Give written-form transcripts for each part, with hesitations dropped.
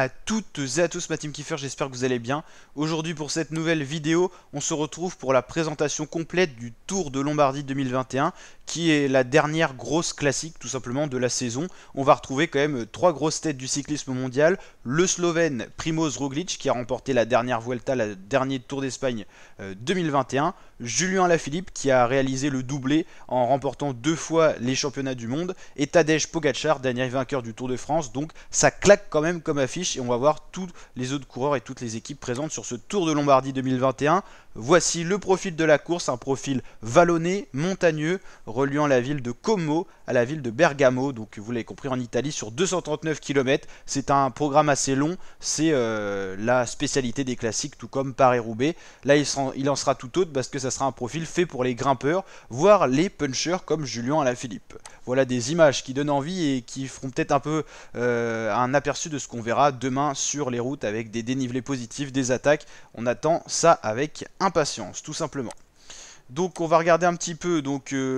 à toutes et à tous ma team Kiefer, j'espère que vous allez bien. Aujourd'hui pour cette nouvelle vidéo, on se retrouve pour la présentation complète du Tour de Lombardie 2021 qui est la dernière grosse classique tout simplement de la saison. On va retrouver quand même trois grosses têtes du cyclisme mondial. Le Slovène Primoz Roglic qui a remporté la dernière Vuelta, le dernier Tour d'Espagne 2021. Julien Alaphilippe qui a réalisé le doublé en remportant deux fois les championnats du monde. Et Tadej Pogacar, dernier vainqueur du Tour de France. Donc ça claque quand même comme affiche et on va voir tous les autres coureurs et toutes les équipes présentes sur ce Tour de Lombardie 2021. Voici le profil de la course, un profil vallonné, montagneux, reliant la ville de Como à la ville de Bergamo, donc vous l'avez compris en Italie sur 239 km. C'est un programme assez long, c'est la spécialité des classiques, tout comme Paris-Roubaix. Là il en sera tout autre parce que ça sera un profil fait pour les grimpeurs, voire les punchers comme Julien Alaphilippe. Voilà des images qui donnent envie et qui feront peut-être un peu un aperçu de ce qu'on verra demain sur les routes avec des dénivelés positifs, des attaques. On attend ça avec impatience, tout simplement. Donc on va regarder un petit peu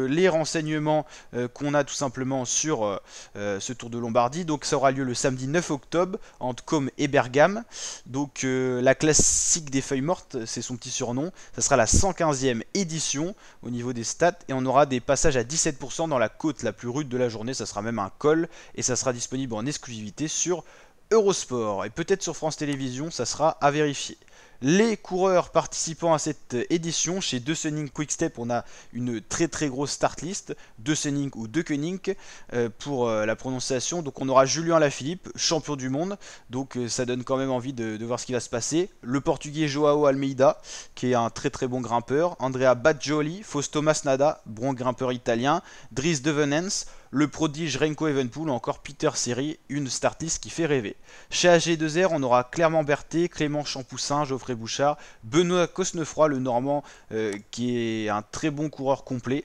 les renseignements qu'on a tout simplement sur ce Tour de Lombardie. Donc ça aura lieu le samedi 9 octobre entre Côme et Bergame. Donc la classique des feuilles mortes, c'est son petit surnom. Ça sera la 115e édition au niveau des stats. Et on aura des passages à 17% dans la côte la plus rude de la journée. Ça sera même un col et ça sera disponible en exclusivité sur Eurosport. Et peut-être sur France Télévisions, ça sera à vérifier. Les coureurs participant à cette édition, chez De Koning Quick-Step, on a une très très grosse start list, De Koning ou De Koning pour la prononciation. Donc on aura Julien Alaphilippe, champion du monde, donc ça donne quand même envie de voir ce qui va se passer. Le portugais Joao Almeida, qui est un très très bon grimpeur. Andrea Baggioli, Fausto Masnada, bon grimpeur italien. Dries Devenens, le prodige Remco Evenepoel ou encore Peter Seri, une startlist qui fait rêver. Chez AG2R, on aura Clément Berthet, Clément Champoussin, Geoffrey Bouchard, Benoît Cosnefroy, le Normand, qui est un très bon coureur complet,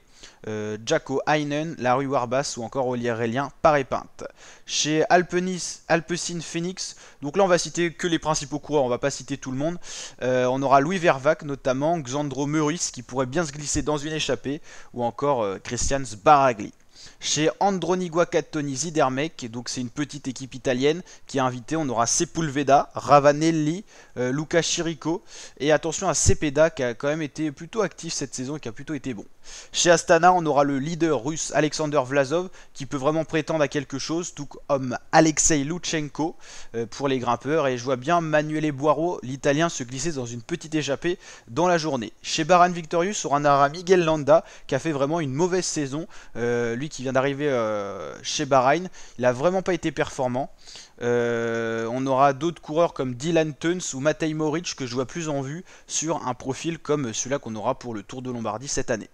Jaco Heinen, Larue Warbas ou encore Olivier Rélien, Paré-Pinte. Chez Alpecin Phoenix, donc là on va citer que les principaux coureurs, on va pas citer tout le monde. On aura Louis Vervac notamment, Xandro Meurice qui pourrait bien se glisser dans une échappée, ou encore Christian Sbaragli. Chez Androni Guacattoni Zidermec, donc c'est une petite équipe italienne qui est invitée. On aura Sepulveda, Ravanelli, Luca Chirico et attention à Cepeda qui a quand même été plutôt actif cette saison et qui a plutôt été bon. Chez Astana, on aura le leader russe Alexander Vlasov qui peut vraiment prétendre à quelque chose, tout comme Alexei Lutsenko pour les grimpeurs. Et je vois bien Manuele Boiro, l'italien, se glisser dans une petite échappée dans la journée. Chez Baran Victorious, on aura Miguel Landa qui a fait vraiment une mauvaise saison. Lui qui vient d'arriver chez Bahreïn, il a vraiment pas été performant. On aura d'autres coureurs comme Dylan Teuns ou Matej Moric que je vois plus en vue sur un profil comme celui-là qu'on aura pour le Tour de Lombardie cette année.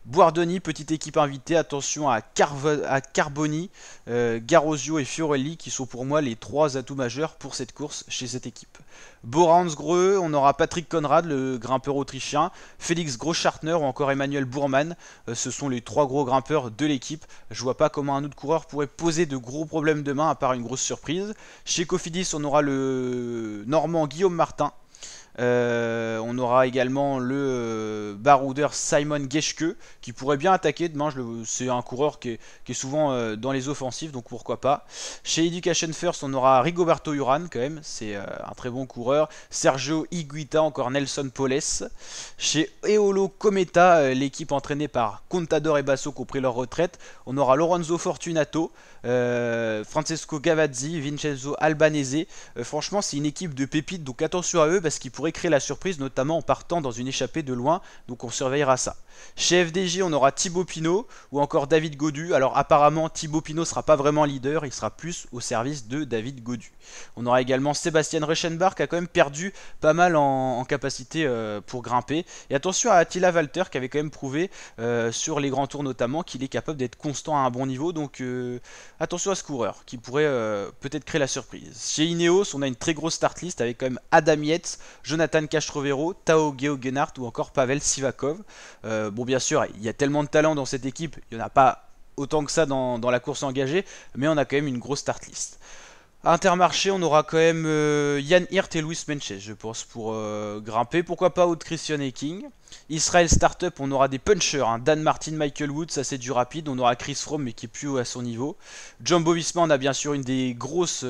Buardoni, petite équipe invitée, attention à Carboni, Garosio et Fiorelli qui sont pour moi les trois atouts majeurs pour cette course chez cette équipe. Boransgreux, on aura Patrick Conrad, le grimpeur autrichien, Félix Groschartner ou encore Emmanuel Bourman. Ce sont les trois gros grimpeurs de l'équipe. Je vois pas comment un autre coureur pourrait poser de gros problèmes demain à part une grosse surprise. Chez Cofidis, on aura le Normand Guillaume Martin. On aura également le baroudeur Simon Geschke qui pourrait bien attaquer demain. C'est un coureur qui est souvent dans les offensives, donc pourquoi pas. Chez Education First, on aura Rigoberto Urán quand même, c'est un très bon coureur. Sergio Higuita, encore Nelson Poles. Chez Eolo Cometa, l'équipe entraînée par Contador et Basso qui ont pris leur retraite, on aura Lorenzo Fortunato, Francesco Gavazzi, Vincenzo Albanese. Franchement, c'est une équipe de pépites, donc attention à eux parce qu'ils pourraient créer la surprise, notamment en partant dans une échappée de loin, donc on surveillera ça. Chez FDJ, on aura Thibaut Pinot ou encore David Gaudu. Alors apparemment, Thibaut Pinot ne sera pas vraiment leader, il sera plus au service de David Gaudu. On aura également Sébastien Reichenbach qui a quand même perdu pas mal en capacité pour grimper. Et attention à Attila Walter qui avait quand même prouvé sur les grands tours notamment qu'il est capable d'être constant à un bon niveau. Donc attention à ce coureur qui pourrait peut-être créer la surprise. Chez Ineos, on a une très grosse start list avec quand même Adam Yates, Jonathan Castrovero, Tao Geoghenaert ou encore Pavel Sivakov. Bon, bien sûr, il y a tellement de talent dans cette équipe, il n'y en a pas autant que ça dans la course engagée, mais on a quand même une grosse start list. À Intermarché, on aura quand même Jan Hirt et Luis Menchez, je pense, pour grimper. Pourquoi pas Aude Christian King. Israel Startup, on aura des punchers, hein. Dan Martin, Michael Woods, ça c'est du rapide. On aura Chris Froome, mais qui est plus haut à son niveau. Jumbo Visma, on a bien sûr une des grosses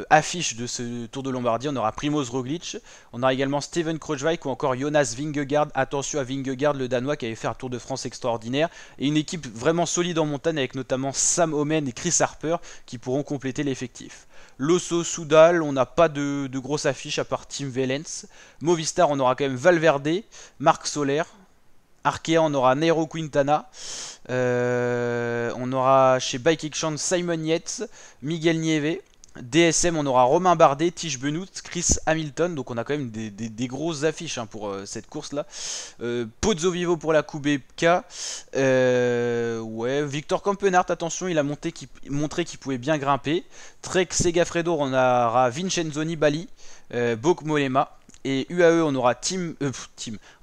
affiches de ce Tour de Lombardie. On aura Primoz Roglic. On aura également Steven Kruijswijk ou encore Jonas Vingegaard. Attention à Vingegaard, le Danois, qui avait fait un Tour de France extraordinaire. Et une équipe vraiment solide en montagne avec notamment Sam Oomen et Chris Harper qui pourront compléter l'effectif. Losso, Soudal, on n'a pas de grosses affiches à part Tim Wellens. Movistar, on aura quand même Valverde, Marc Soler. Arkea, on aura Nairo Quintana. On aura chez Bike Exchange Simon Yates, Miguel Nieve. DSM, on aura Romain Bardet, Tish Benoît, Chris Hamilton. Donc on a quand même des grosses affiches, hein, pour cette course là. Pozzo Vivo pour la QBK. Ouais, Victor Campenart, attention, il a montré qu'il pouvait bien grimper. Trek Segafredo, on aura Vincenzo Nibali, Bok Mollema. Et UAE, on aura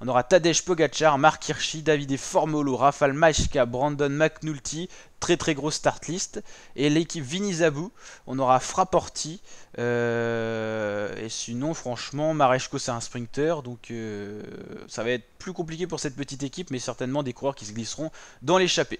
on aura Tadej Pogacar, Marc Hirschi, Davide Formolo, Rafał Majka, Brandon McNulty. Très grosse start list. Et l'équipe Vinizabou, on aura Frapporti. Et sinon, franchement, Maresco c'est un sprinter. Donc ça va être plus compliqué pour cette petite équipe, mais certainement des coureurs qui se glisseront dans l'échappée.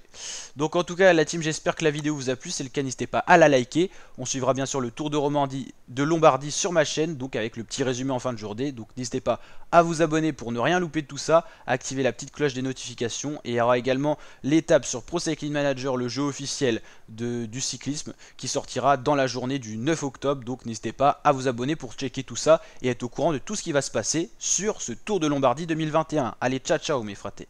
Donc en tout cas, la team, j'espère que la vidéo vous a plu. Si c'est le cas, n'hésitez pas à la liker. On suivra bien sûr le Tour de Lombardie sur ma chaîne, donc avec le petit résumé en fin de journée. Donc n'hésitez pas à vous abonner pour ne rien louper de tout ça, à activer la petite cloche des notifications. Et il y aura également l'étape sur Pro Cycling Manager, le jeu officiel du cyclisme, qui sortira dans la journée du 9 octobre. Donc n'hésitez pas à vous abonner pour checker tout ça et être au courant de tout ce qui va se passer sur ce Tour de Lombardie 2021. Allez, ciao ciao mes fratés.